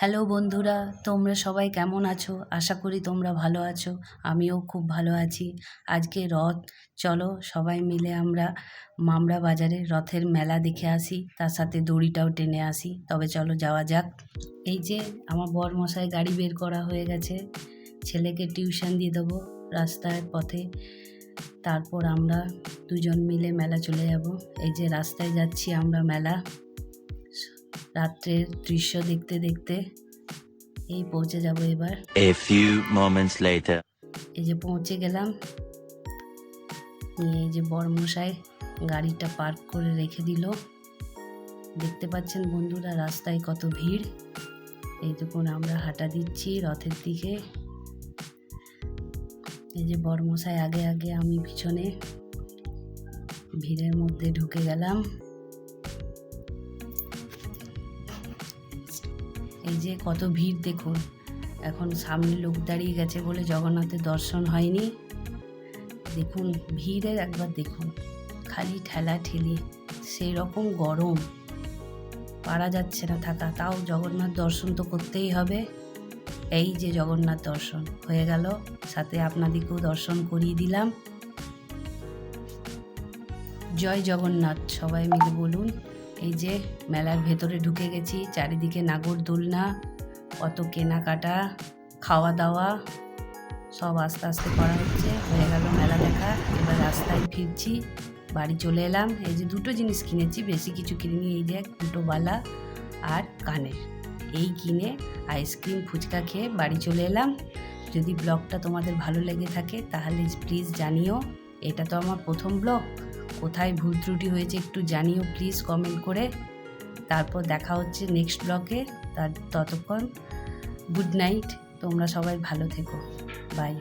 Hello বন্ধুরা, তোমরা সবাই কেমন আছো? আশা করি তোমরা ভালো আছো। আমিও খুব ভালো আছি। আজকে রথ, চলো সবাই মিলে আমরা মামরা বাজারে রথের মেলা দেখে আসি, তার সাথে দড়িটাও টেনে আসি। তবে চলো যাওয়া যাক। এই যে আমার বরমশাই গাড়ি বের করা হয়ে গেছে, ছেলেকে টিউশন দিয়ে দেবো রাস্তার পথে। তারপর আমরা দুজন মিলে মেলা চলে যাব। এই যে রাস্তায় যাচ্ছি আমরা মেলা, রাত্রের দৃশ্য দেখতে দেখতে এই পৌঁছে যাব এবার। A few moments later. এই যে পৌঁছে গেলাম। এই যে বরমশাই গাড়িটা পার্ক করে রেখে দিল। দেখতে পাচ্ছেন বন্ধুরা রাস্তায় কত ভিড়। এই দেখুন আমরা হাঁটা দিচ্ছি রথের দিকে। এই যে বরমশাই আগে আগে, আমি পিছনে। ভিড়ের মধ্যে ঢুকে গেলাম। এই যে কত ভিড় দেখুন। এখন সামনে লোক দাঁড়িয়ে গেছে বলে জগন্নাথের দর্শন হয়নি। দেখুন ভিড়ের একবার দেখুন, খালি ঠেলা ঠেলি, সেই রকম গরম, পারা যাচ্ছে না থাকা। তাও জগন্নাথ দর্শন তো করতেই হবে। এই যে জগন্নাথ দর্শন হয়ে গেল, সাথে আপনাদেরকেও দর্শন করিয়ে দিলাম। জয় জগন্নাথ সবাই মিলে বলুন। এই যে মেলার ভেতরে ঢুকে গেছি, চারিদিকে নাগরদোলনা, কত কেনাকাটা, খাওয়া দাওয়া সব আস্তে আস্তে করা হচ্ছে। হয়ে গেল মেলা দেখা। এবার রাস্তায় ফিরছি, বাড়ি চলে এলাম। এই যে দুটো জিনিস কিনেছি, বেশি কিছু কিনিনি। এই যে দুটো বালা আর কানের, এই কিনে আইসক্রিম ফুচকা খেয়ে বাড়ি চলে এলাম। যদি ব্লগটা তোমাদের ভালো লেগে থাকে তাহলে প্লিজ জানিও। এটা তো আমার প্রথম ব্লগ, কোথায় ভুল ত্রুটি হয়েছে একটু জানিও প্লিজ কমেন্ট করে। তারপর দেখা হচ্ছে নেক্সট ব্লগে। ততক্ষণ গুড নাইট, তোমরা সবাই ভালো থেকো, বাই।